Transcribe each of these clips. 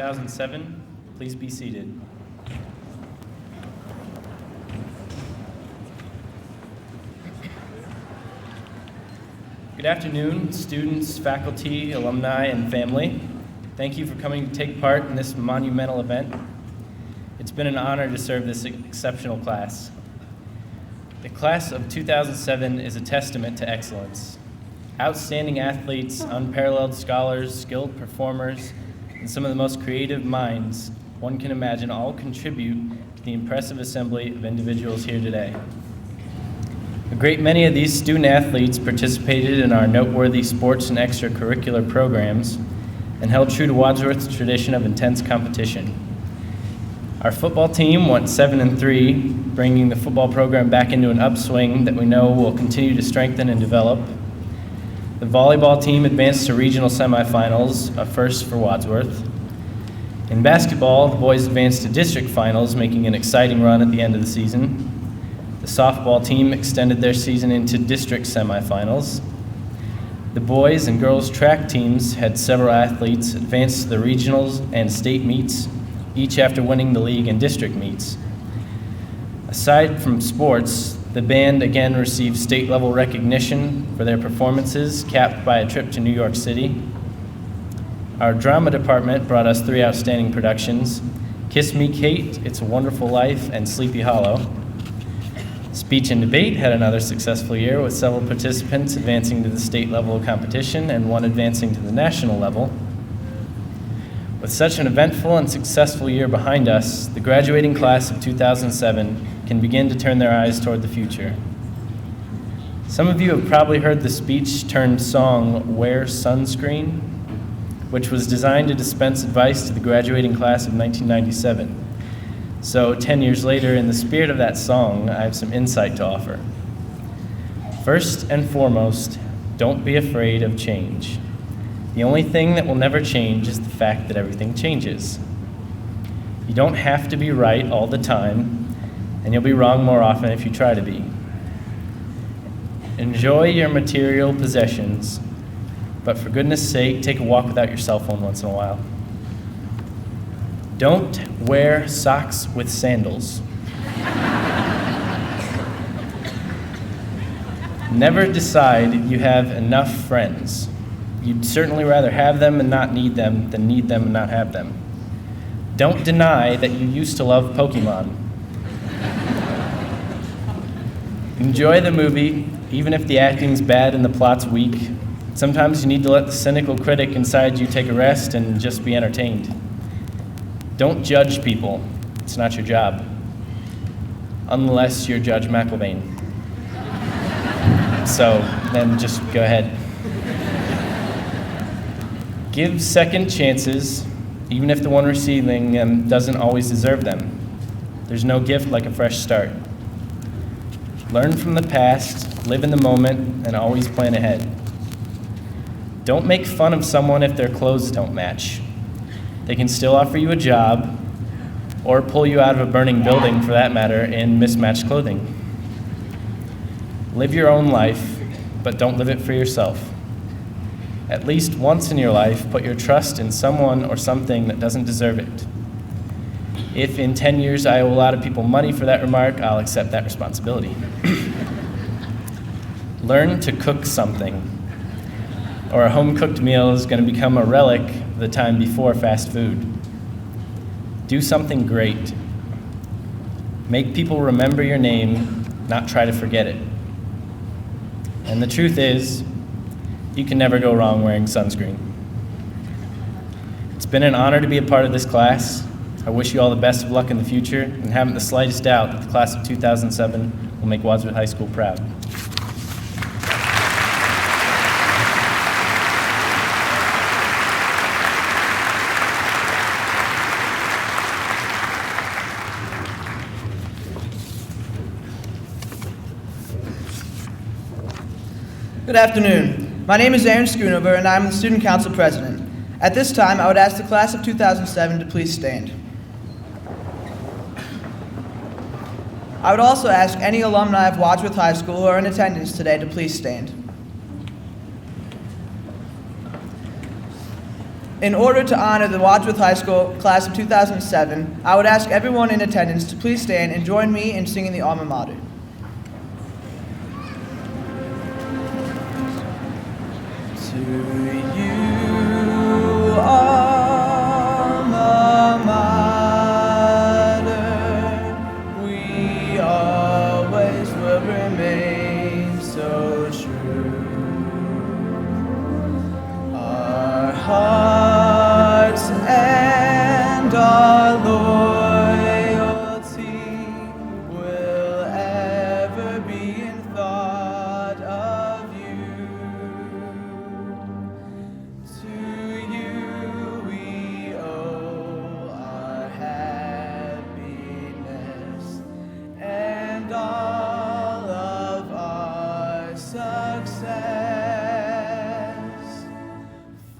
2007. Please be seated. Good afternoon, students, faculty, alumni, and family. Thank you for coming to take part in this monumental event. It's been an honor to serve this exceptional class. The class of 2007 is a testament to excellence. Outstanding athletes, unparalleled scholars, skilled performers, and some of the most creative minds one can imagine all contribute to the impressive assembly of individuals here today. A great many of these student athletes participated in our noteworthy sports and extracurricular programs and held true to Wadsworth's tradition of intense competition. Our football team went 7-3, bringing the football program back into an upswing that we know will continue to strengthen and develop. The volleyball team advanced to regional semifinals, a first for Wadsworth. In basketball, the boys advanced to district finals, making an exciting run at the end of the season. The softball team extended their season into district semifinals. The boys and girls track teams had several athletes advance to the regionals and state meets, each after winning the league and district meets. Aside from sports, the band again received state-level recognition for their performances, capped by a trip to New York City. Our drama department brought us 3 outstanding productions: Kiss Me, Kate, It's a Wonderful Life, and Sleepy Hollow. Speech and debate had another successful year, with several participants advancing to the state level of competition and one advancing to the national level. With such an eventful and successful year behind us, the graduating class of 2007 can begin to turn their eyes toward the future. Some of you have probably heard the speech turned song, Wear Sunscreen, which was designed to dispense advice to the graduating class of 1997. So 10 years later, in the spirit of that song, I have some insight to offer. First and foremost, don't be afraid of change. The only thing that will never change is the fact that everything changes. You don't have to be right all the time, and you'll be wrong more often if you try to be. Enjoy your material possessions, but for goodness sake, take a walk without your cell phone once in a while. Don't wear socks with sandals. Never decide you have enough friends. You'd certainly rather have them and not need them than need them and not have them. Don't deny that you used to love Pokemon. Enjoy the movie, even if the acting's bad and the plot's weak. Sometimes you need to let the cynical critic inside you take a rest and just be entertained. Don't judge people. It's not your job. Unless you're Judge McIlvaine. So then just go ahead. Give second chances, even if the one receiving them doesn't always deserve them. There's no gift like a fresh start. Learn from the past, live in the moment, and always plan ahead. Don't make fun of someone if their clothes don't match. They can still offer you a job or pull you out of a burning building, for that matter, in mismatched clothing. Live your own life, but don't live it for yourself. At least once in your life, put your trust in someone or something that doesn't deserve it. If in 10 years I owe a lot of people money for that remark, I'll accept that responsibility. Learn to cook something, or a home-cooked meal is going to become a relic of the time before fast food. Do something great. Make people remember your name, not try to forget it. And the truth is, you can never go wrong wearing sunscreen. It's been an honor to be a part of this class. I wish you all the best of luck in the future, and haven't the slightest doubt that the class of 2007 will make Wadsworth High School proud. Good afternoon. My name is Aaron Schoonover, and I'm the Student Council President. At this time, I would ask the class of 2007 to please stand. I would also ask any alumni of Wadsworth High School who are in attendance today to please stand. In order to honor the Wadsworth High School class of 2007, I would ask everyone in attendance to please stand and join me in singing the alma mater. To you, alma mater, we always will remain so true. Our hearts and our loyalty will ever be in thought of you. To you we owe our happiness and all of our success.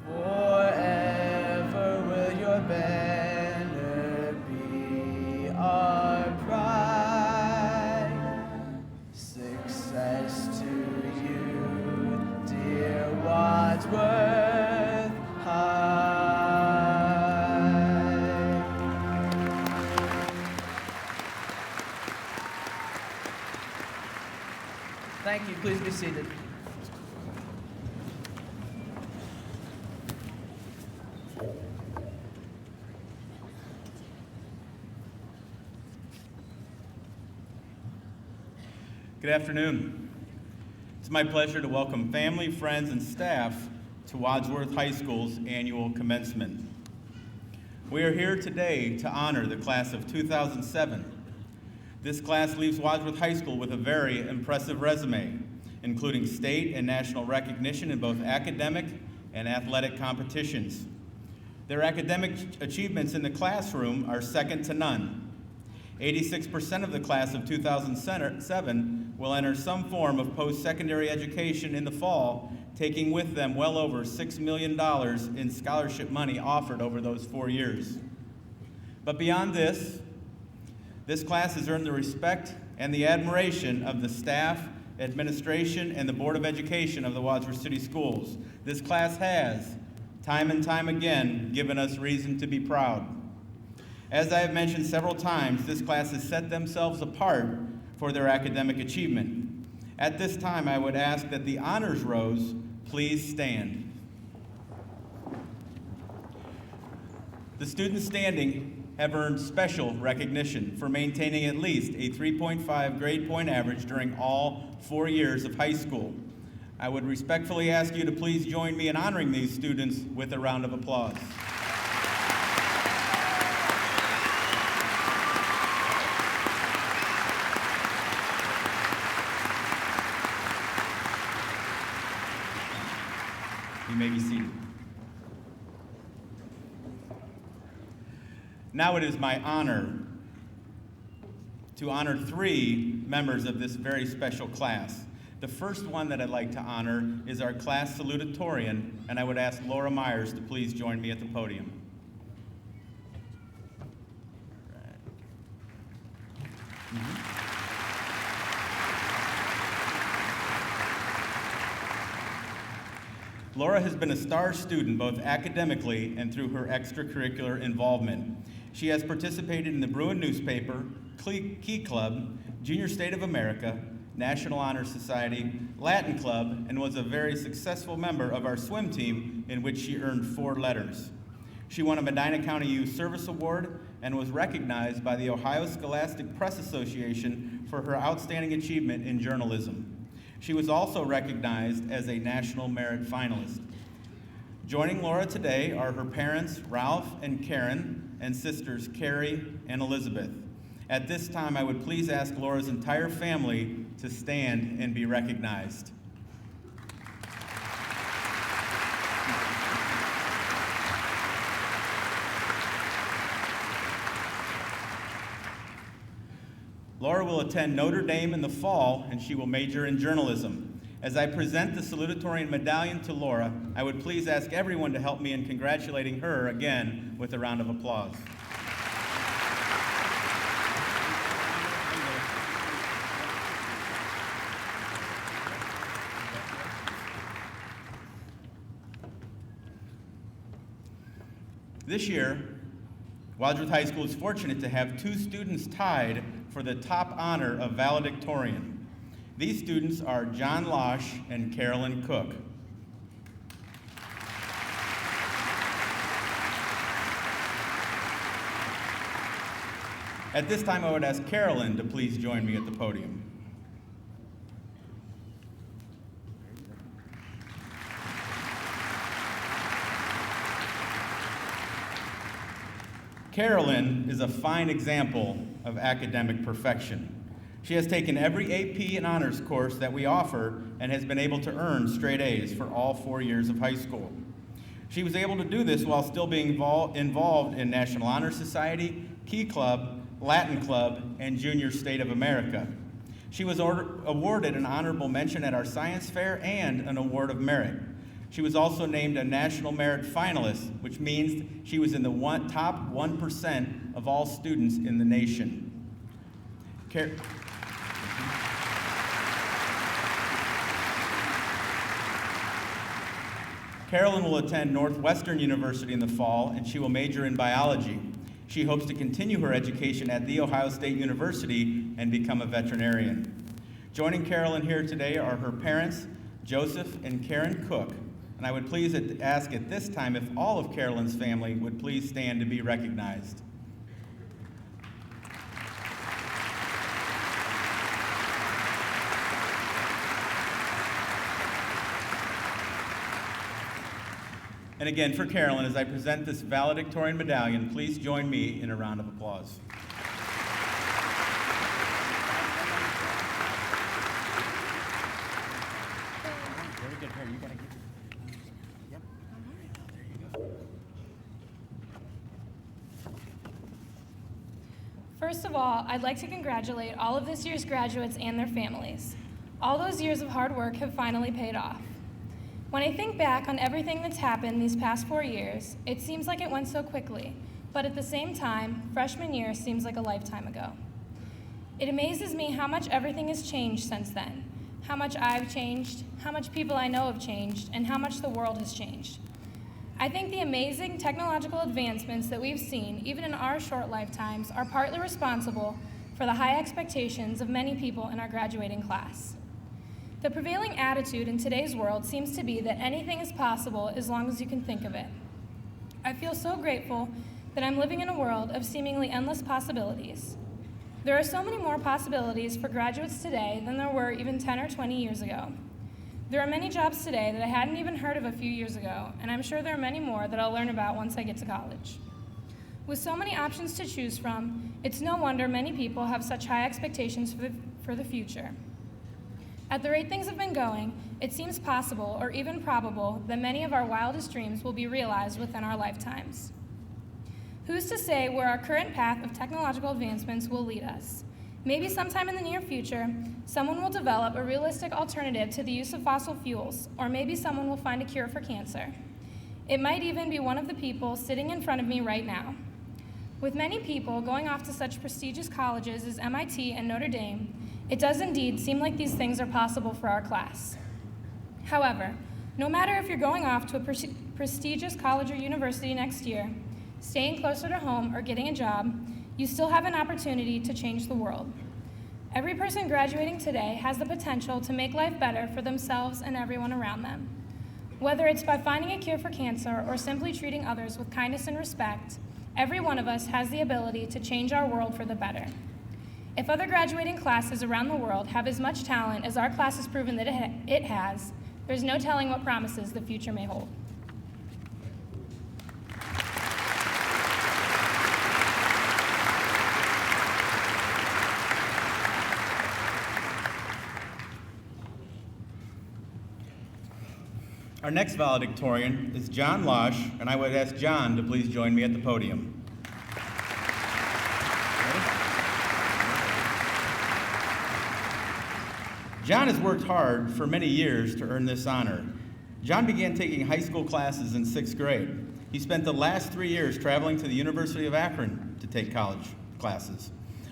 Forever will your banner be our pride. Success to you, dear Wadsworth High. Thank you. Please be seated. Good afternoon. It's my pleasure to welcome family, friends, and staff to Wadsworth High School's annual commencement. We are here today to honor the class of 2007. This class leaves Wadsworth High School with a very impressive resume, including state and national recognition in both academic and athletic competitions. Their academic achievements in the classroom are second to none. 86% of the class of 2007 will enter some form of post-secondary education in the fall, taking with them well over $6 million in scholarship money offered over those 4 years. But beyond this class has earned the respect and the admiration of the staff, administration, and the Board of Education of the Wadsworth City Schools. This class has, time and time again, given us reason to be proud. As I have mentioned several times, this class has set themselves apart for their academic achievement. At this time, I would ask that the honors rows please stand. The students standing have earned special recognition for maintaining at least a 3.5 grade point average during all 4 years of high school. I would respectfully ask you to please join me in honoring these students with a round of applause. You may be seated. Now it is my honor to honor 3 members of this very special class. The first one that I'd like to honor is our class salutatorian, and I would ask Laura Myers to please join me at the podium. Laura has been a star student both academically and through her extracurricular involvement. She has participated in the Bruin newspaper, Key Club, Junior State of America, National Honor Society, Latin Club, and was a very successful member of our swim team in which she earned 4 letters. She won a Medina County Youth Service Award and was recognized by the Ohio Scholastic Press Association for her outstanding achievement in journalism. She was also recognized as a National Merit Finalist. Joining Laura today are her parents, Ralph and Karen, and sisters, Carrie and Elizabeth. At this time, I would please ask Laura's entire family to stand and be recognized. Laura will attend Notre Dame in the fall, and she will major in journalism. As I present the salutatorian medallion to Laura, I would please ask everyone to help me in congratulating her again with a round of applause. This year, Wadsworth High School is fortunate to have two students tied for the top honor of valedictorian. These students are John Losh and Carolyn Cook. At this time, I would ask Carolyn to please join me at the podium. Carolyn is a fine example of academic perfection. She has taken every AP and honors course that we offer and has been able to earn straight A's for all 4 years of high school. She was able to do this while still being involved in National Honor Society, Key Club, Latin Club, and Junior State of America. She was awarded an honorable mention at our science fair and an award of merit. She was also named a National Merit Finalist, which means she was in the top 1% of all students in the nation. Carolyn will attend Northwestern University in the fall, and she will major in biology. She hopes to continue her education at The Ohio State University and become a veterinarian. Joining Carolyn here today are her parents, Joseph and Karen Cook. And I would please ask at this time if all of Carolyn's family would please stand to be recognized. And again, for Carolyn, as I present this valedictorian medallion, please join me in a round of applause. Very good. Here, you gotta get. Yep. There you go. First of all, I'd like to congratulate all of this year's graduates and their families. All those years of hard work have finally paid off. When I think back on everything that's happened these past 4 years, it seems like it went so quickly, but at the same time, freshman year seems like a lifetime ago. It amazes me how much everything has changed since then, how much I've changed, how much people I know have changed, and how much the world has changed. I think the amazing technological advancements that we've seen, even in our short lifetimes, are partly responsible for the high expectations of many people in our graduating class. The prevailing attitude in today's world seems to be that anything is possible as long as you can think of it. I feel so grateful that I'm living in a world of seemingly endless possibilities. There are so many more possibilities for graduates today than there were even 10 or 20 years ago. There are many jobs today that I hadn't even heard of a few years ago, and I'm sure there are many more that I'll learn about once I get to college. With so many options to choose from, it's no wonder many people have such high expectations for the future. At the rate things have been going, it seems possible or even probable that many of our wildest dreams will be realized within our lifetimes. Who's to say where our current path of technological advancements will lead us? Maybe sometime in the near future, someone will develop a realistic alternative to the use of fossil fuels, or maybe someone will find a cure for cancer. It might even be one of the people sitting in front of me right now. With many people going off to such prestigious colleges as MIT and Notre Dame, it does indeed seem like these things are possible for our class. However, no matter if you're going off to a prestigious college or university next year, staying closer to home, or getting a job, you still have an opportunity to change the world. Every person graduating today has the potential to make life better for themselves and everyone around them. Whether it's by finding a cure for cancer or simply treating others with kindness and respect, every one of us has the ability to change our world for the better. If other graduating classes around the world have as much talent as our class has proven that it has, there's no telling what promises the future may hold. Our next valedictorian is John Losh, and I would ask John to please join me at the podium. John has worked hard for many years to earn this honor. John began taking high school classes in 6th grade. He spent the last 3 years traveling to the University of Akron to take college classes.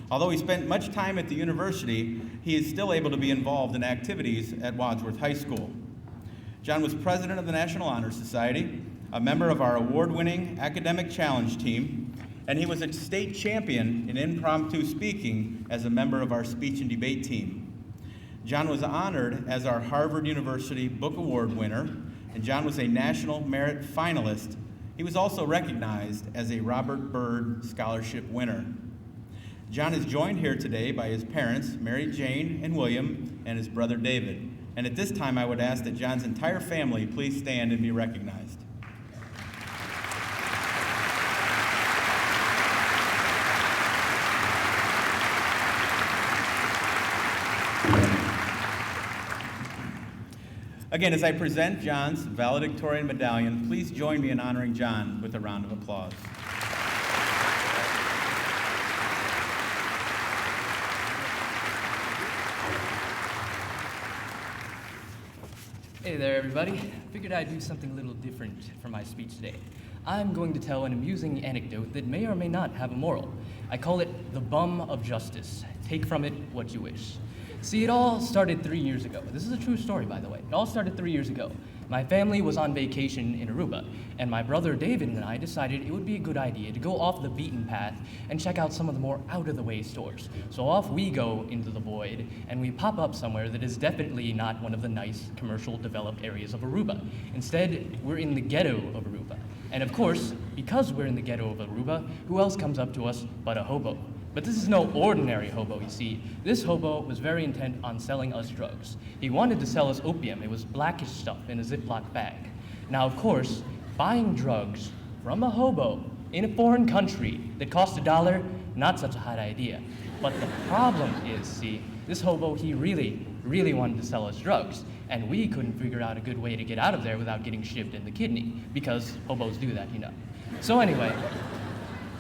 Although he spent much time at the university, he is still able to be involved in activities at Wadsworth High School. John was president of the National Honor Society, a member of our award-winning academic challenge team, and he was a state champion in impromptu speaking as a member of our speech and debate team. John was honored as our Harvard University Book Award winner, and John was a National Merit Finalist. He was also recognized as a Robert Byrd Scholarship winner. John is joined here today by his parents, Mary Jane and William, and his brother David. And at this time, I would ask that John's entire family please stand and be recognized. Again, as I present John's valedictorian medallion, please join me in honoring John with a round of applause. Hey there, everybody. Figured I'd do something a little different for my speech today. I'm going to tell an amusing anecdote that may or may not have a moral. I call it the bum of justice. Take from it what you wish. See, it all started 3 years ago. This is a true story, by the way. It all started 3 years ago. My family was on vacation in Aruba, and my brother David and I decided it would be a good idea to go off the beaten path and check out some of the more out-of-the-way stores. So off we go into the void, and we pop up somewhere that is definitely not one of the nice, commercial, developed areas of Aruba. Instead, we're in the ghetto of Aruba. And of course, because we're in the ghetto of Aruba, who else comes up to us but a hobo? But this is no ordinary hobo, you see. This hobo was very intent on selling us drugs. He wanted to sell us opium. It was blackish stuff in a Ziploc bag. Now, of course, buying drugs from a hobo in a foreign country that cost $1, not such a hot idea. But the problem is, see, this hobo, he really wanted to sell us drugs. And we couldn't figure out a good way to get out of there without getting shivved in the kidney, because hobos do that, you know. So anyway,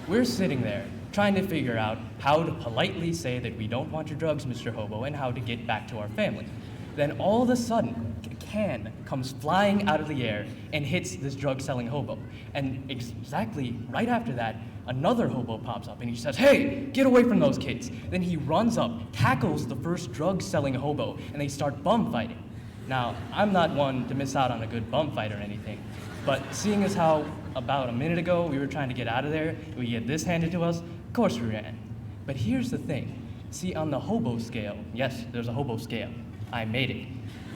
we're sitting there, trying to figure out how to politely say that we don't want your drugs, Mr. Hobo, and how to get back to our family. Then all of a sudden, a can comes flying out of the air and hits this drug-selling hobo. And exactly right after that, another hobo pops up and he says, "Hey, get away from those kids." Then he runs up, tackles the first drug-selling hobo, and they start bum fighting. Now, I'm not one to miss out on a good bum fight or anything, but seeing as how about a minute ago we were trying to get out of there, we get this handed to us, of course we ran. But here's the thing. See, on the hobo scale, yes, there's a hobo scale. I made it.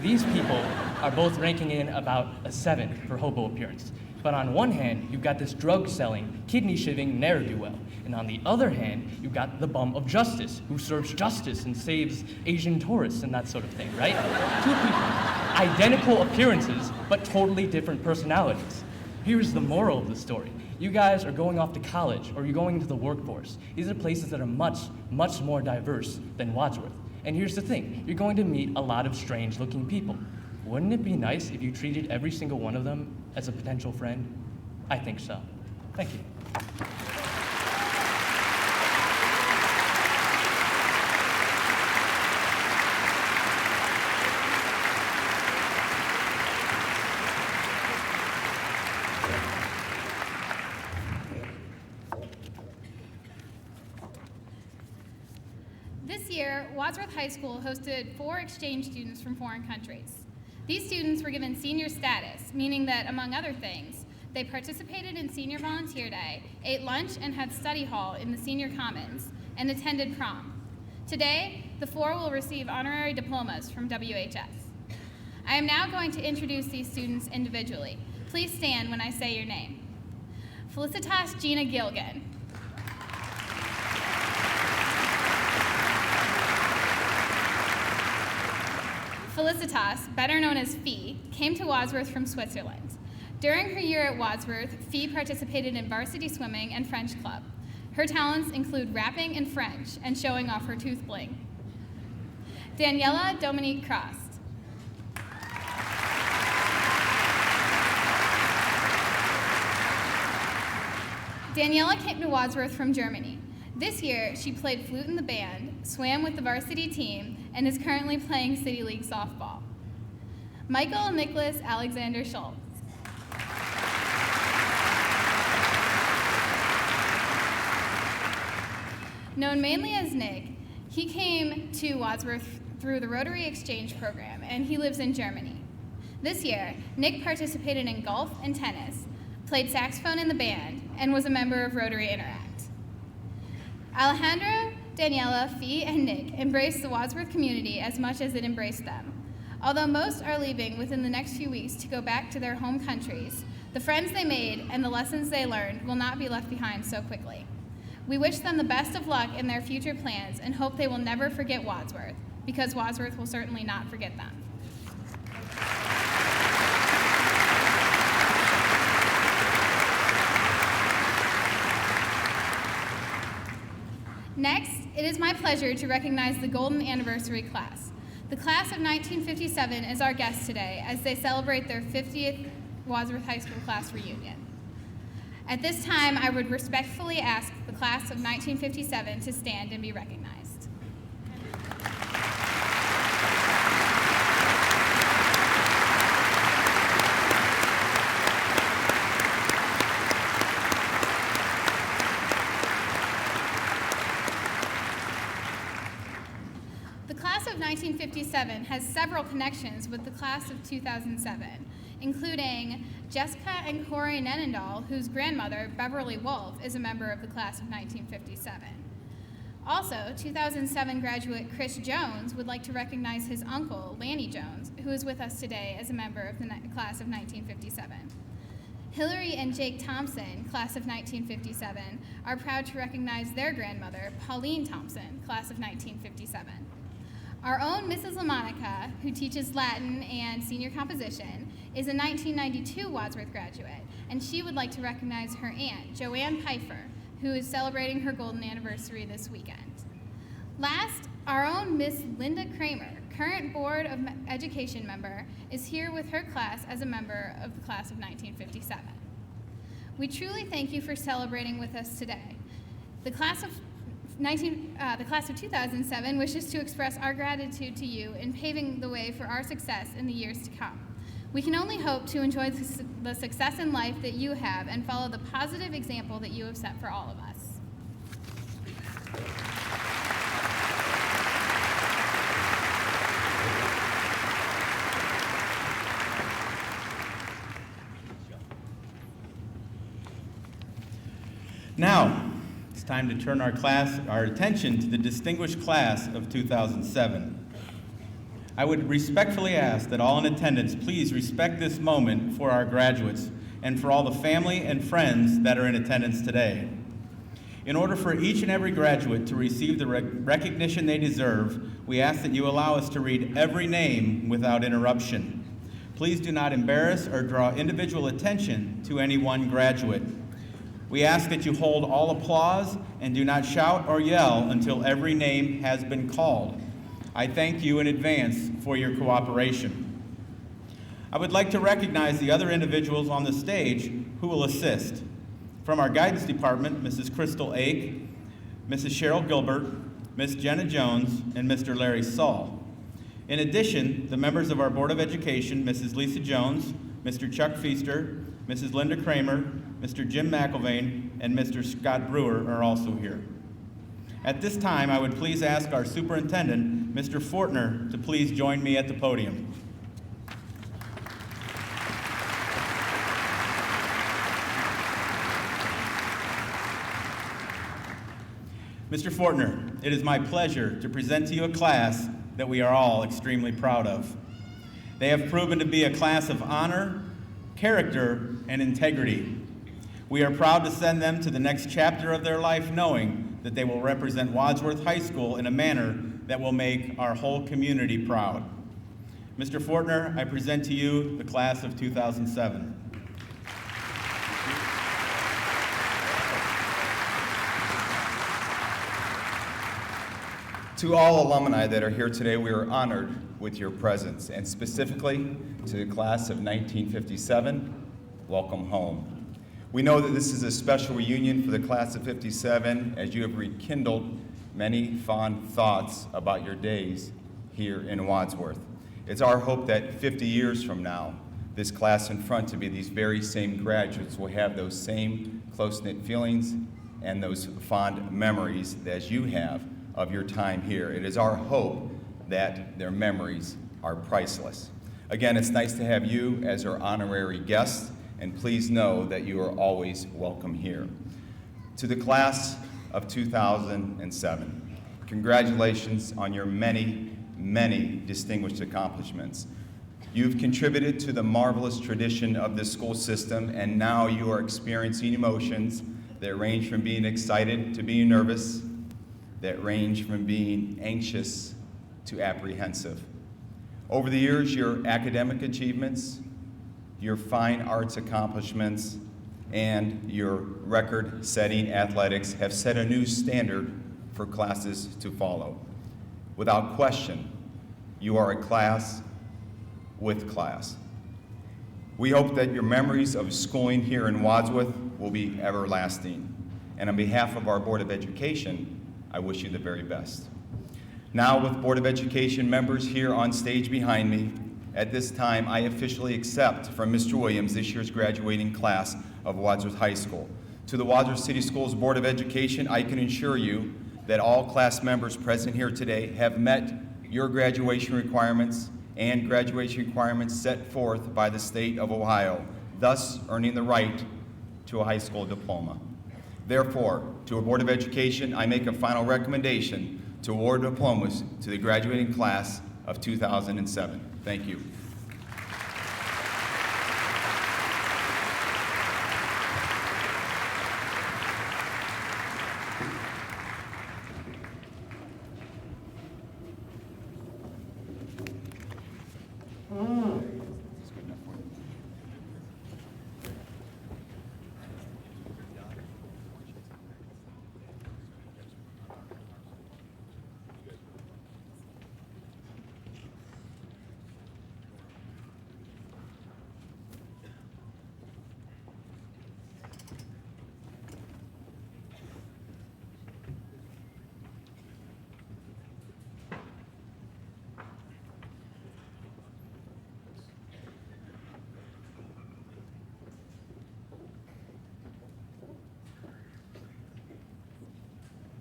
These people are both ranking in about a 7 for hobo appearance. But on one hand, you've got this drug-selling, kidney-shivving ne'er-do-well. And on the other hand, you've got the bum of justice, who serves justice and saves Asian tourists and that sort of thing, right? Two people, identical appearances, but totally different personalities. Here's the moral of the story. You guys are going off to college, or you're going into the workforce. These are places that are much, much more diverse than Wadsworth. And here's the thing, you're going to meet a lot of strange-looking people. Wouldn't it be nice if you treated every single one of them as a potential friend? I think so. Thank you. This year, Wadsworth High School hosted 4 exchange students from foreign countries. These students were given senior status, meaning that, among other things, they participated in Senior Volunteer Day, ate lunch and had study hall in the Senior Commons, and attended prom. Today, the 4 will receive honorary diplomas from WHS. I am now going to introduce these students individually. Please stand when I say your name. Felicitas Gina Gilgan. Felicitas, better known as Fee, came to Wadsworth from Switzerland. During her year at Wadsworth, Fee participated in varsity swimming and French club. Her talents include rapping in French and showing off her tooth bling. Daniela Dominique Cross. Daniela came to Wadsworth from Germany. This year, she played flute in the band, swam with the varsity team, and is currently playing City League softball. Michael Nicholas Alexander Schultz. Known mainly as Nick, he came to Wadsworth through the Rotary Exchange Program, and he lives in Germany. This year, Nick participated in golf and tennis, played saxophone in the band, and was a member of Rotary Interact. Alejandra, Daniela, Fee, and Nick embraced the Wadsworth community as much as it embraced them. Although most are leaving within the next few weeks to go back to their home countries, the friends they made and the lessons they learned will not be left behind so quickly. We wish them the best of luck in their future plans and hope they will never forget Wadsworth, because Wadsworth will certainly not forget them. Next, it is my pleasure to recognize the Golden Anniversary class. The class of 1957 is our guest today as they celebrate their 50th Wadsworth High School class reunion. At this time, I would respectfully ask the class of 1957 to stand and be recognized. The class of 1957 has several connections with the class of 2007, including Jessica and Corey Nenendal, whose grandmother, Beverly Wolf, is a member of the class of 1957. Also, 2007 graduate Chris Jones would like to recognize his uncle, Lanny Jones, who is with us today as a member of the class of 1957. Hillary and Jake Thompson, class of 1957, are proud to recognize their grandmother, Pauline Thompson, class of 1957. Our own Mrs. LaMonica, who teaches Latin and senior composition, is a 1992 Wadsworth graduate, and she would like to recognize her aunt, Joanne Pfeiffer, who is celebrating her golden anniversary this weekend. Last, our own Miss Linda Kramer, current Board of Education member, is here with her class as a member of the class of 1957. We truly thank you for celebrating with us today. The class of 2007 wishes to express our gratitude to you in paving the way for our success in the years to come. We can only hope to enjoy the success in life that you have and follow the positive example that you have set for all of us. Now, it's time to turn our attention to the distinguished class of 2007. I would respectfully ask that all in attendance please respect this moment for our graduates and for all the family and friends that are in attendance today. In order for each and every graduate to receive the recognition they deserve, we ask that you allow us to read every name without interruption. Please do not embarrass or draw individual attention to any one graduate. We ask that you hold all applause and do not shout or yell until every name has been called. I thank you in advance for your cooperation. I would like to recognize the other individuals on the stage who will assist. From our guidance department, Mrs. Crystal Ake, Mrs. Cheryl Gilbert, Ms. Jenna Jones, and Mr. Larry Saul. In addition, the members of our Board of Education, Mrs. Lisa Jones, Mr. Chuck Feaster, Mrs. Linda Kramer, Mr. Jim McIlvain, and Mr. Scott Brewer are also here. At this time, I would please ask our superintendent, Mr. Fortner, to please join me at the podium. Mr. Fortner, it is my pleasure to present to you a class that we are all extremely proud of. They have proven to be a class of honor, character, and integrity. We are proud to send them to the next chapter of their life knowing that they will represent Wadsworth High School in a manner that will make our whole community proud. Mr. Fortner, I present to you the class of 2007. To all alumni that are here today, we are honored with your presence, and specifically to the class of 1957, welcome home. We know that this is a special reunion for the class of 57 as you have rekindled many fond thoughts about your days here in Wadsworth. It's our hope that 50 years from now, this class in front to be these very same graduates will have those same close-knit feelings and those fond memories as you have of your time here. It is our hope that their memories are priceless. Again, it's nice to have you as our honorary guests, and please know that you are always welcome here. To the class of 2007, congratulations on your many, many distinguished accomplishments. You've contributed to the marvelous tradition of this school system, and now you are experiencing emotions that range from being excited to being nervous, that range from being anxious to apprehensive. Over the years, your academic achievements, your fine arts accomplishments, and your record-setting athletics have set a new standard for classes to follow. Without question, you are a class with class. We hope that your memories of schooling here in Wadsworth will be everlasting. And on behalf of our Board of Education, I wish you the very best. Now, with Board of Education members here on stage behind me, at this time, I officially accept from Mr. Williams this year's graduating class of Wadsworth High School. To the Wadsworth City Schools Board of Education, I can assure you that all class members present here today have met your graduation requirements and graduation requirements set forth by the state of Ohio, thus earning the right to a high school diploma. Therefore, to a Board of Education, I make a final recommendation to award diplomas to the graduating class of 2007. Thank you.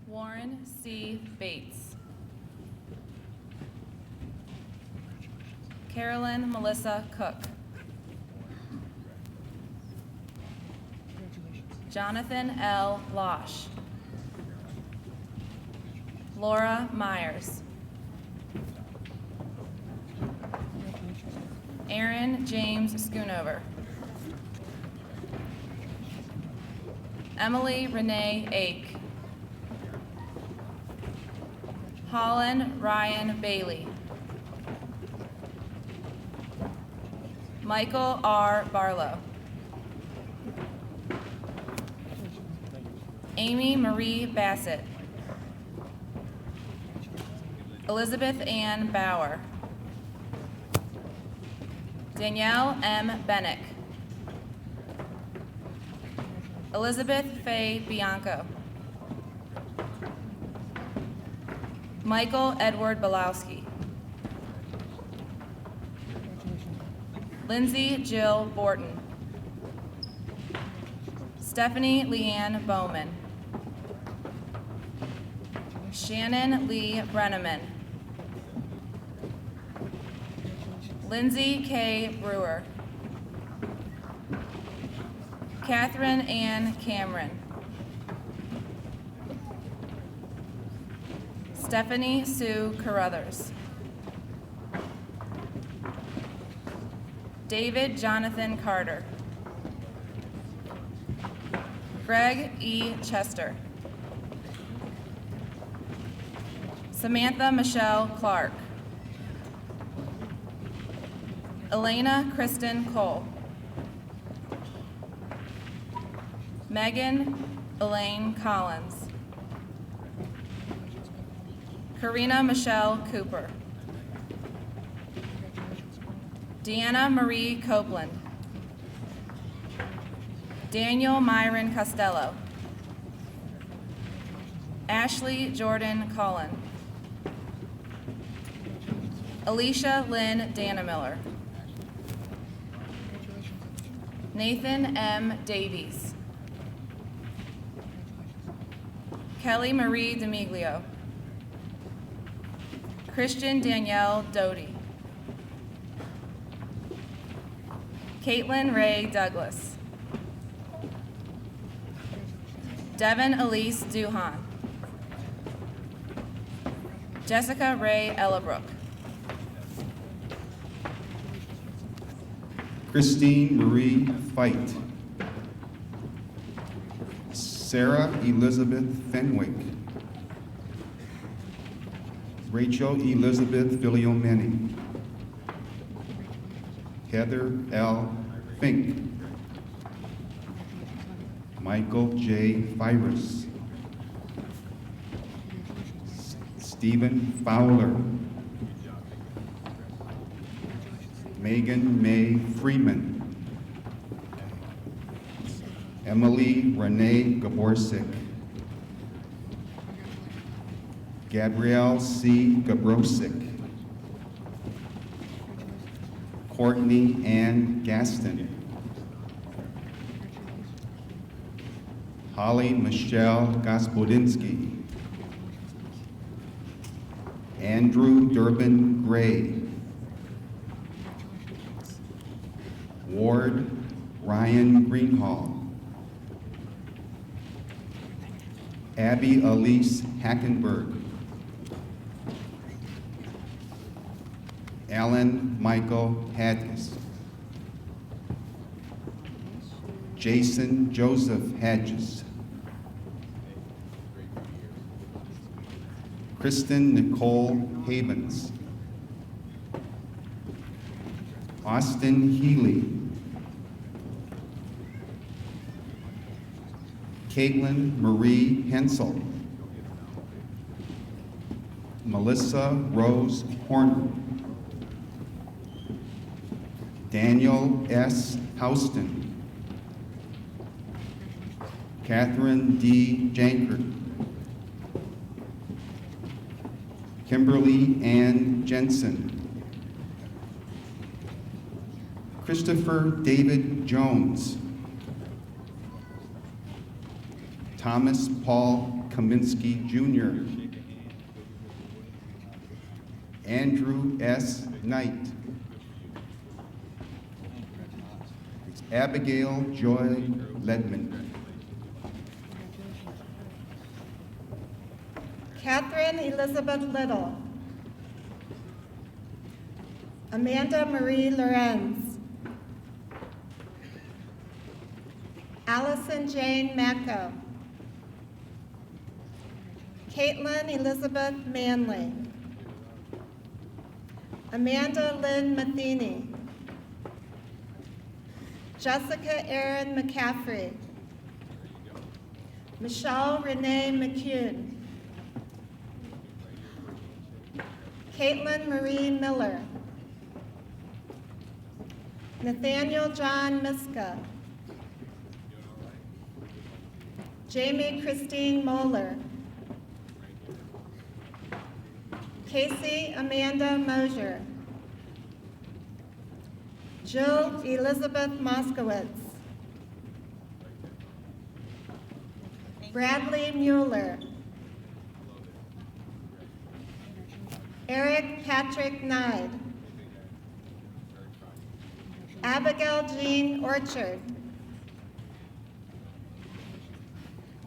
Warren C. Bates. Carolyn Melissa Cook. Jonathan L. Losh. Laura Myers. Aaron James Schoonover. Emily Renee Ake. Holland Ryan Bailey. Michael R. Barlow. Amy Marie Bassett. Elizabeth Ann Bauer. Danielle M. Bennick. Elizabeth Faye Bianco. Michael Edward Belowski. Lindsay Jill Borton. Stephanie Leanne Bowman. Shannon Lee Brenneman. Lindsay K. Brewer. Catherine Ann Cameron. Stephanie Sue Carruthers. David Jonathan Carter. Greg E. Chester. Samantha Michelle Clark. Elena Kristen Cole. Megan Elaine Collins. Karina Michelle Cooper. Deanna Marie Copeland. Daniel Myron Costello. Ashley Jordan Cullen. Alicia Lynn Dannemiller. Nathan M. Davies. Kelly Marie DeMiglio. Christian Danielle Doty. Caitlin Ray Douglas. Devin Elise Duhan. Jessica Ray Ellabrook. Christine Marie Fight. Sarah Elizabeth Fenwick. Rachel Elizabeth Filiomeni. Heather L. Fink. Michael J. Virus. Stephen Fowler. Megan May Freeman. Emily Renee Gaborsik. Gabrielle C. Gabrosik. Courtney Ann Gaston. Holly Michelle Gospodinski. Andrew Durbin Gray. Ward Ryan Greenhall. Abby Elise Hackenberg. Alan Michael Hadges. Jason Joseph Hadges. Kristen Nicole Havens. Austin Healy. Caitlin Marie Hensel. Melissa Rose Horner. Daniel S. Houston. Catherine D. Jankert. Kimberly Ann Jensen. Christopher David Jones. Thomas Paul Kaminsky Jr. Andrew S. Knight. Abigail Joy Ledman. Catherine Elizabeth Little. Amanda Marie Lorenz. Allison Jane Macko. Caitlin Elizabeth Manley. Amanda Lynn Matheny. Jessica Erin McCaffrey. Michelle Renee McCune. Caitlin Marie Miller. Nathaniel John Miska. Jamie Christine Moeller. Casey Amanda Mosier. Jill Elizabeth Moskowitz. Bradley Mueller. Eric Patrick Nide. Abigail Jean Orchard.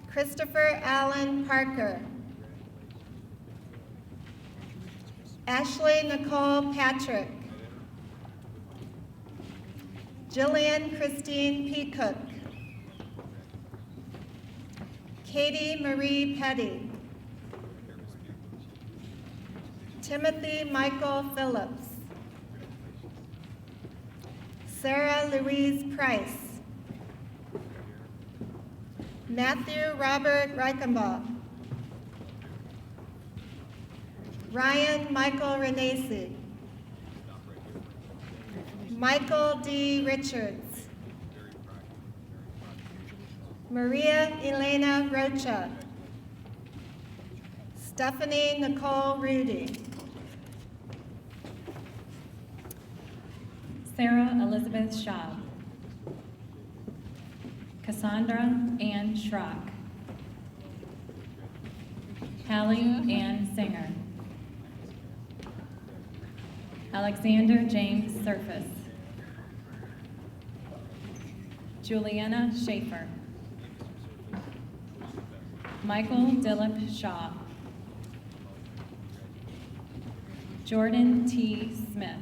Christopher Allen Parker. Ashley Nicole Patrick. Jillian Christine Peacock. Katie Marie Petty. Timothy Michael Phillips. Sarah Louise Price. Matthew Robert Reichenbach. Ryan Michael Renacci. Michael D. Richards. Maria Elena Rocha. Stephanie Nicole Rudy. Sarah Elizabeth Schaub. Cassandra Ann Schrock. Hallie Ann Singer. Alexander James Surface. Juliana Schaefer. Michael Dillip Shaw. Jordan T. Smith.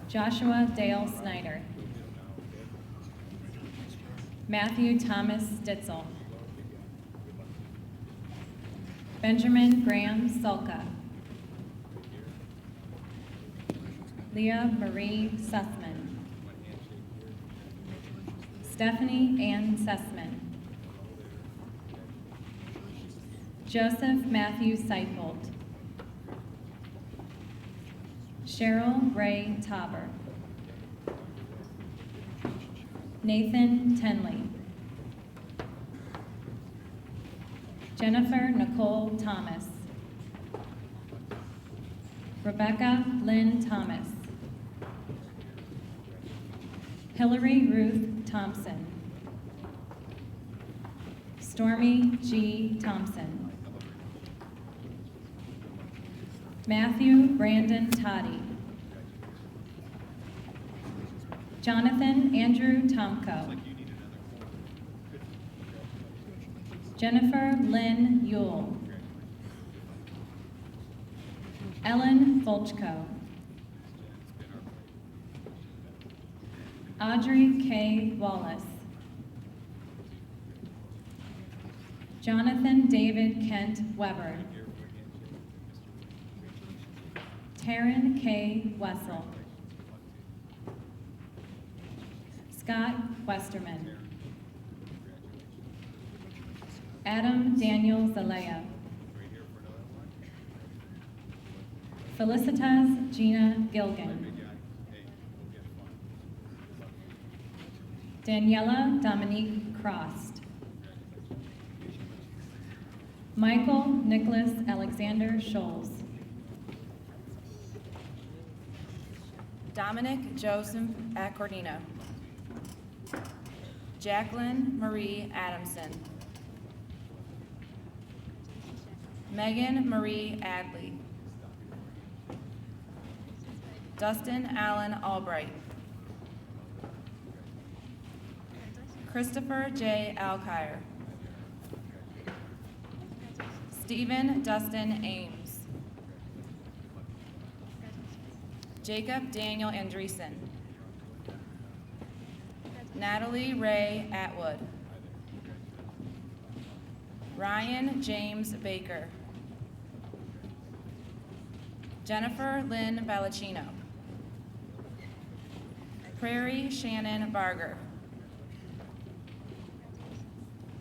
Joshua Dale Snyder. Matthew Thomas Ditzel. Benjamin Graham Sulka. Leah Marie Sussman. Stephanie Ann Sussman. Joseph Matthew Seifold. Cheryl Ray Tauber. Nathan Tenley. Jennifer Nicole Thomas. Rebecca Lynn Thomas. Hillary Ruth Thompson. Stormy G. Thompson. Matthew Brandon Toddy. Jonathan Andrew Tomko. Jennifer Lynn Yule. Ellen Fulchko. Audrey K. Wallace. Jonathan David Kent Weber. Taryn K. Wessel. Scott Westerman. Adam Daniel Zalea. Felicitas Gina Gilgan. Daniela Dominique Crost. Michael Nicholas Alexander Scholes. Dominic Joseph Accordino. Jacqueline Marie Adamson. Megan Marie Adley. Dustin Allen Albright. Christopher J. Alkire. Stephen Dustin Ames. Jacob Daniel Andreessen. Natalie Ray Atwood. Ryan James Baker. Jennifer Lynn Ballacino. Prairie Shannon Barger.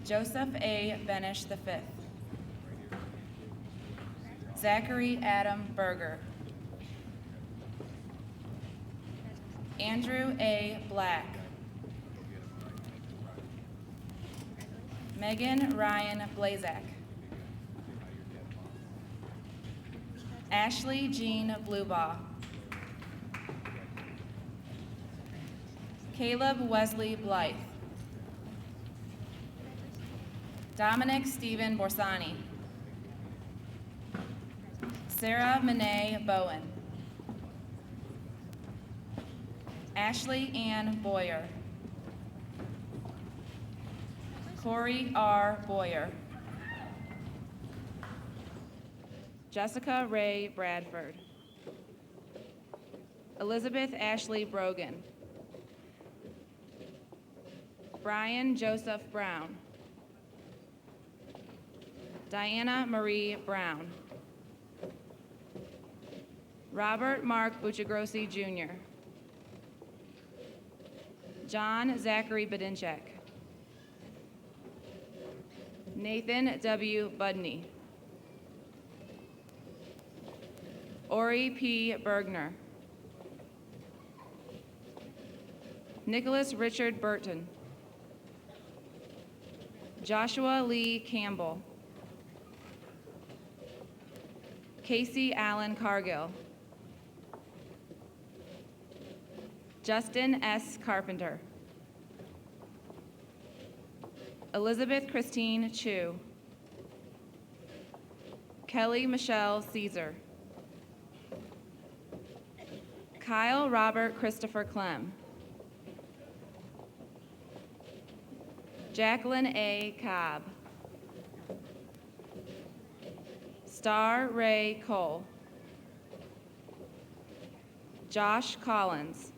Joseph A. Benish V. Zachary Adam Berger. Andrew A. Black. Megan Ryan Blazak. Ashley Jean Bluebaugh. Caleb Wesley Blythe. Dominic Stephen Borsani. Sarah Monet Bowen. Ashley Ann Boyer. Corey R. Boyer. Jessica Ray Bradford. Elizabeth Ashley Brogan. Brian Joseph Brown. Diana Marie Brown. Robert Mark Buchagrossi Jr. John Zachary Badinchak. Nathan W. Budney. Ori P. Bergner. Nicholas Richard Burton. Joshua Lee Campbell. Casey Allen Cargill. Justin S. Carpenter. Elizabeth Christine Chu. Kelly Michelle Caesar. Kyle Robert Christopher Clem. Jacqueline A. Cobb. Star Ray Cole. Josh Collins.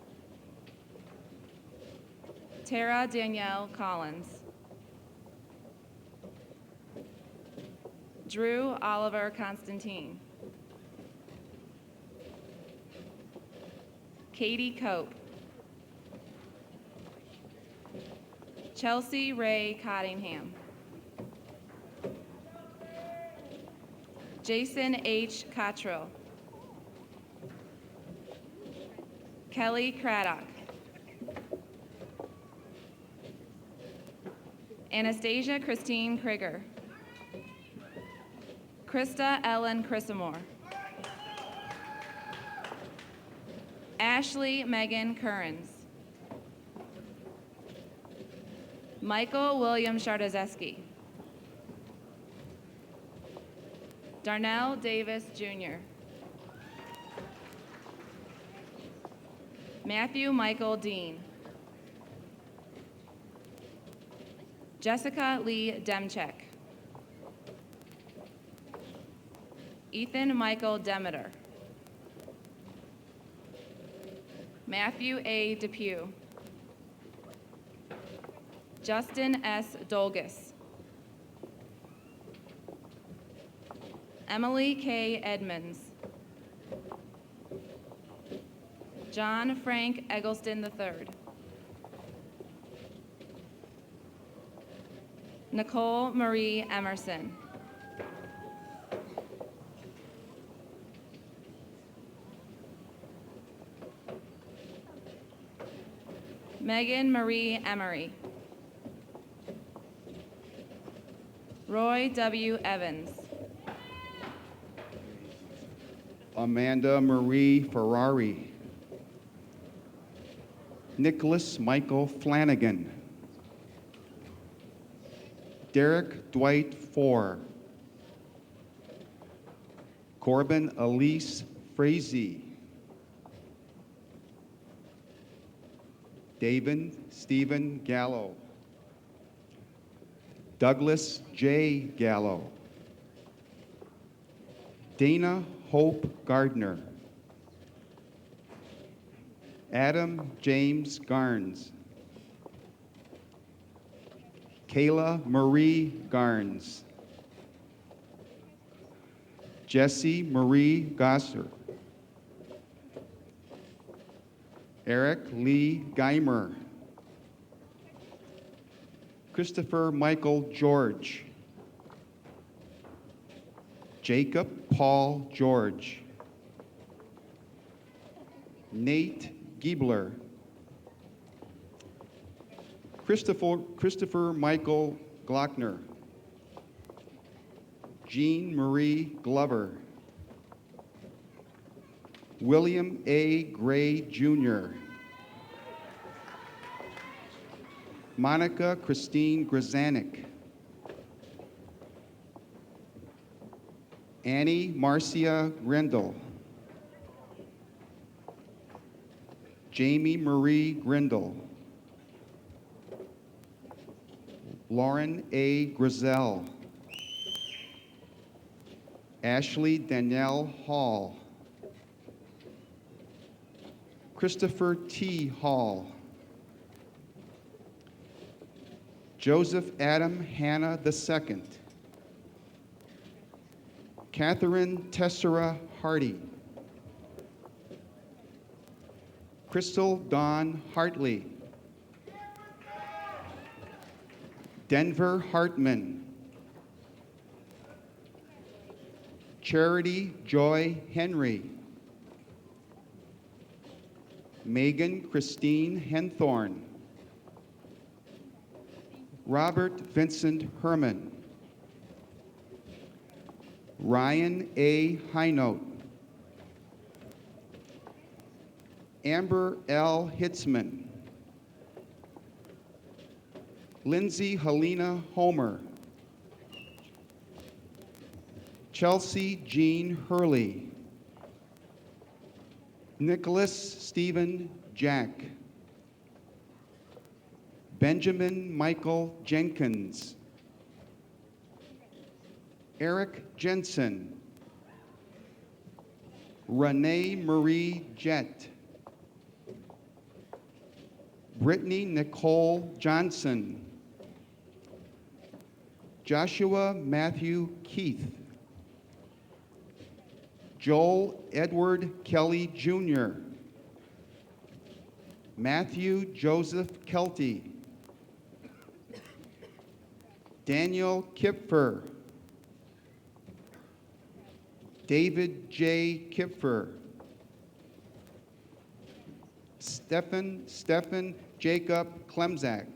Tara Danielle Collins. Drew Oliver Constantine. Katie Cope. Chelsea Ray Cottingham. Jason H. Cottrell. Kelly Craddock. Anastasia Christine Krieger. Krista Ellen Chrisamore. Ashley Megan Currens. Michael William Shardazeski. Darnell Davis Jr. Matthew Michael Dean. Jessica Lee Demchek. Ethan Michael Demeter. Matthew A. Depew. Justin S. Dolgus. Emily K. Edmonds. John Frank Eggleston III. Nicole Marie Emerson. Megan Marie Emery. Roy W. Evans. Amanda Marie Ferrari. Nicholas Michael Flanagan. Derek Dwight Four. Corbin Elise Frazee. David Stephen Gallo. Douglas J. Gallo. Dana Hope Gardner. Adam James Garnes. Kayla Marie Garnes. Jessie Marie Gosser. Eric Lee Geimer. Christopher Michael George. Jacob Paul George. Nate Giebler. Christopher Michael Glockner. Jean Marie Glover. William A. Gray Jr. Monica Christine Grazanik. Annie Marcia Grindle. Jamie Marie Grindle. Lauren A. Grizel. Ashley Danielle Hall. Christopher T. Hall. Joseph Adam Hanna II. Catherine Tessera Hardy. Crystal Dawn Hartley. Denver Hartman. Charity Joy Henry. Megan Christine Henthorn. Robert Vincent Herman. Ryan A. Highnote. Amber L. Hitzman. Lindsay Helena Homer. Chelsea Jean Hurley. Nicholas Stephen Jack. Benjamin Michael Jenkins, Eric Jensen, Renee Marie Jett, Brittany Nicole Johnson, Joshua Matthew Keith, Joel Edward Kelly Jr., Matthew Joseph Kelty, Daniel Kipfer, David J. Kipfer, Stephen Jacob Klemzak,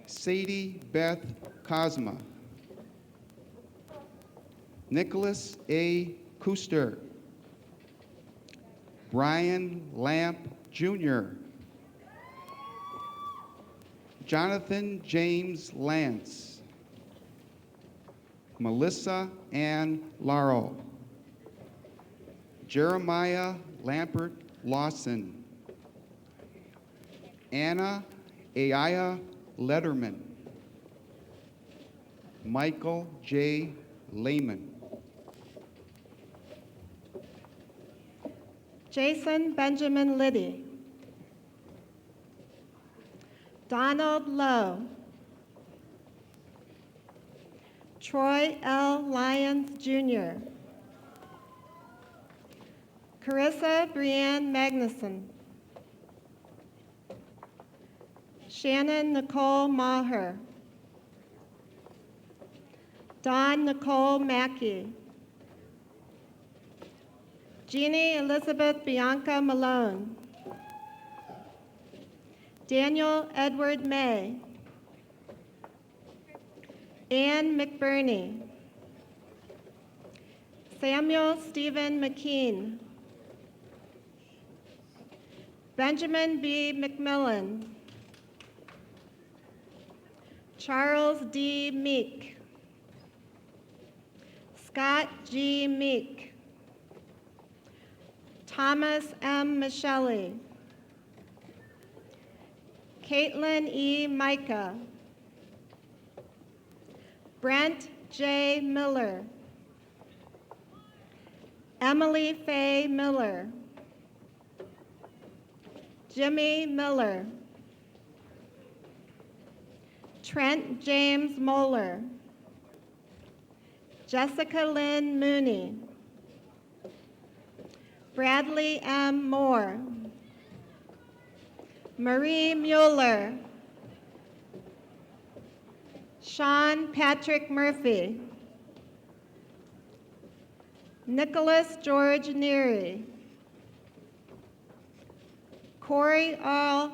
Sadie Beth Cosma, Nicholas A. Kuster, Brian Lamp Jr., Jonathan James Lance, Melissa Ann Laurel, Jeremiah Lampert Lawson, Anna Aiya Letterman, Michael J. Lehman, Jason Benjamin Liddy, Donald Lowe, Troy L. Lyons Jr., Carissa Brianne Magnuson, Shannon Nicole Maher, Dawn Nicole Mackey, Jeannie Elizabeth Bianca Malone, Daniel Edward May, Ann McBurney, Samuel Stephen McKean, Benjamin B. McMillan, Charles D. Meek, Scott G. Meek, Thomas M. Michelli, Caitlin E. Micah, Brent J. Miller, Emily Faye Miller, Jimmy Miller, Trent James Moeller, Jessica Lynn Mooney, Bradley M. Moore, Marie Mueller, Sean Patrick Murphy, Nicholas George Neary, Corey R.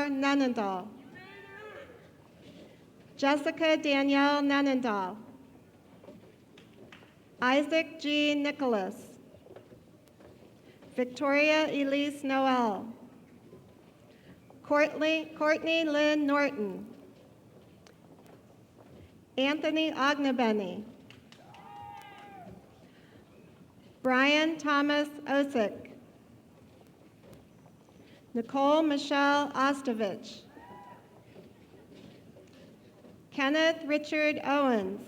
Nenendal, Jessica Danielle Nenendal, Isaac G. Nicholas, Victoria Elise Noel, Courtney Lynn Norton, Anthony Ognebeni, Brian Thomas Osick, Nicole Michelle Ostovich, Kenneth Richard Owens,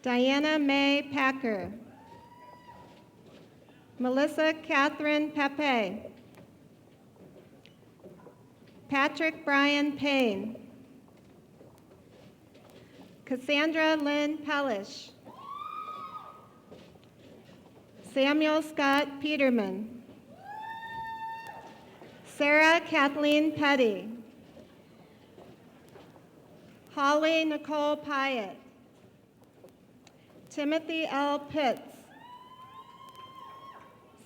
Diana Mae Packer, Melissa Catherine Pepe, Patrick Brian Payne, Cassandra Lynn Pellish, Samuel Scott Peterman, Sarah Kathleen Petty, Holly Nicole Pyatt, Timothy L. Pitts,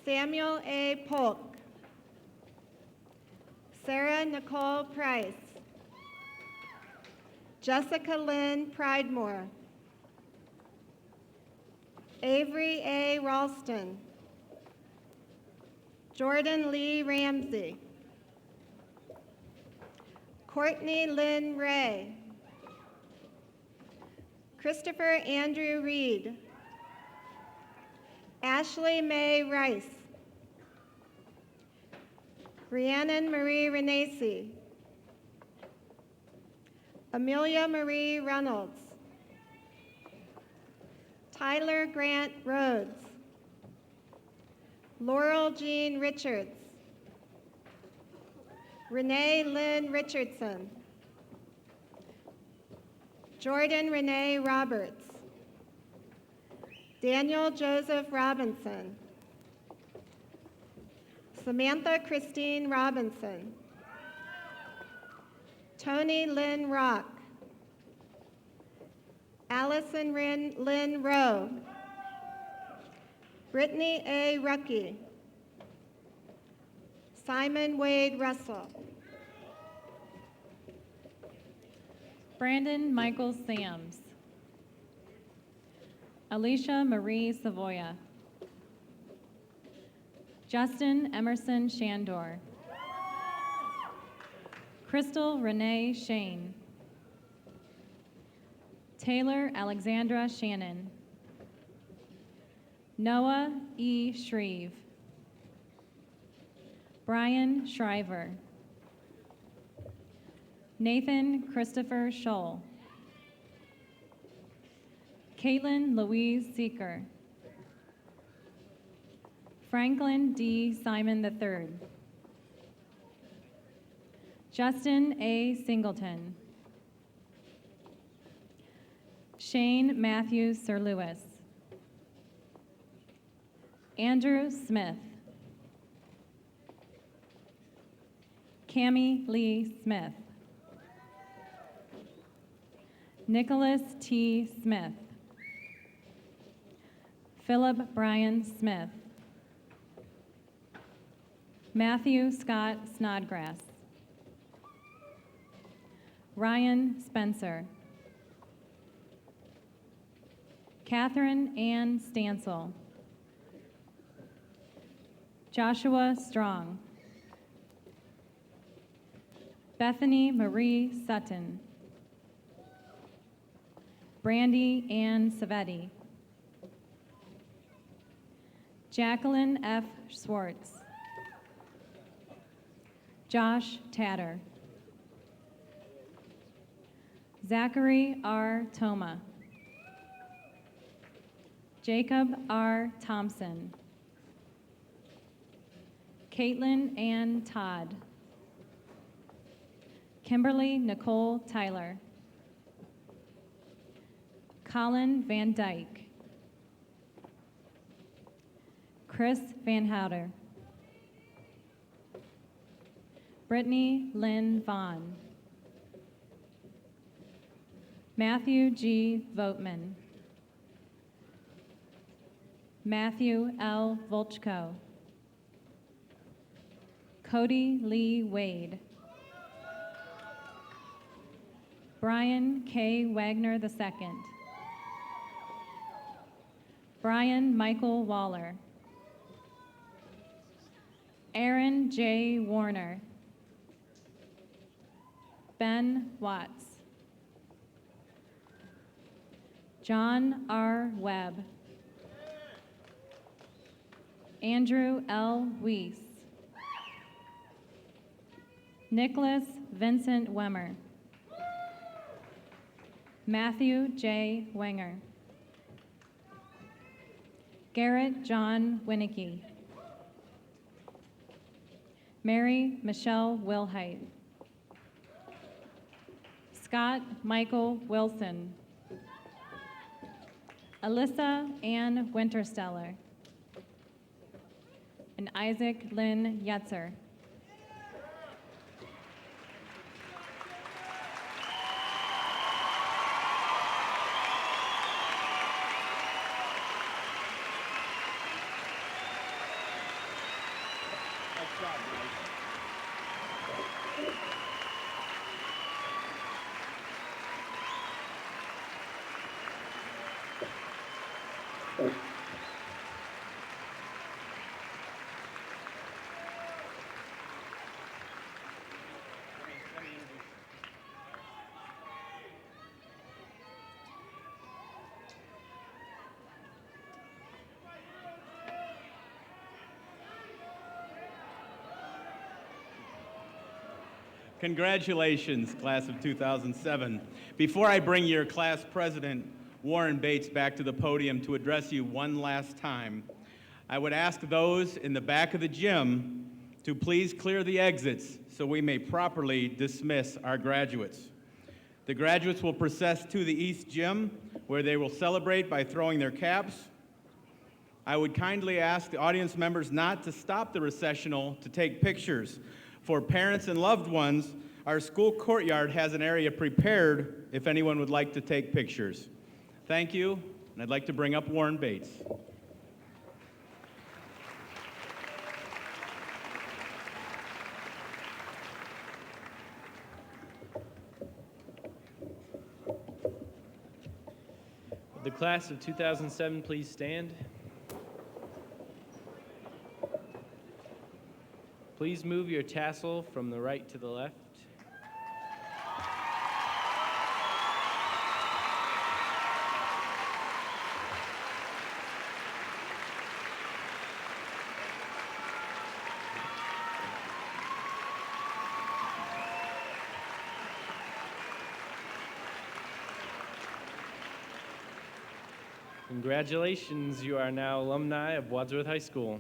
Samuel A. Polk, Sarah Nicole Price, Jessica Lynn Pridemore, Avery A. Ralston, Jordan Lee Ramsey, Courtney Lynn Ray, Christopher Andrew Reed, Ashley Mae Rice, Rhiannon Marie Renacci, Amelia Marie Reynolds, Tyler Grant Rhodes, Laurel Jean Richards, Renee Lynn Richardson, Jordan Renee Roberts, Daniel Joseph Robinson, Samantha Christine Robinson, Tony Lynn Rock, Allison Lynn Rowe, Brittany A. Rucky, Simon Wade Russell, Brandon Michael Sams, Alicia Marie Savoya, Justin Emerson Shandor, Crystal Renee Shane, Taylor Alexandra Shannon, Noah E. Shreve, Brian Shriver, Nathan Christopher Scholl, Caitlin Louise Seeker, Franklin D. Simon III, Justin A. Singleton, Shane Matthews Sir Lewis, Andrew Smith, Cammie Lee Smith, Nicholas T. Smith, Philip Brian Smith, Matthew Scott Snodgrass, Ryan Spencer, Catherine Ann Stansel, Joshua Strong, Bethany Marie Sutton, Brandy Ann Savetti, Jacqueline F. Schwartz, Josh Tatter, Zachary R. Toma, Jacob R. Thompson, Caitlin Ann Todd, Kimberly Nicole Tyler, Colin Van Dyke, Chris Van Houter, Brittany Lynn Vaughn, Matthew G. Voteman, Matthew L. Volchko, Cody Lee Wade, Brian K. Wagner II, Brian Michael Waller, Aaron J. Warner, Ben Watts, John R. Webb, Andrew L. Weiss, Nicholas Vincent Wemmer, Matthew J. Wenger, Garrett John Winnicky, Mary Michelle Wilhite, Scott Michael Wilson, Alyssa Ann Wintersteller, and Isaac Lynn Yetzer. Congratulations, class of 2007. Before I bring your class president, Warren Bates, back to the podium to address you one last time, I would ask those in the back of the gym to please clear the exits so we may properly dismiss our graduates. The graduates will process to the East Gym, where they will celebrate by throwing their caps. I would kindly ask the audience members not to stop the recessional to take pictures. For parents and loved ones, our school courtyard has an area prepared if anyone would like to take pictures. Thank you, and I'd like to bring up Warren Bates. Would the class of 2007 please stand? Please move your tassel from the right to the left. Congratulations, you are now alumni of Wadsworth High School.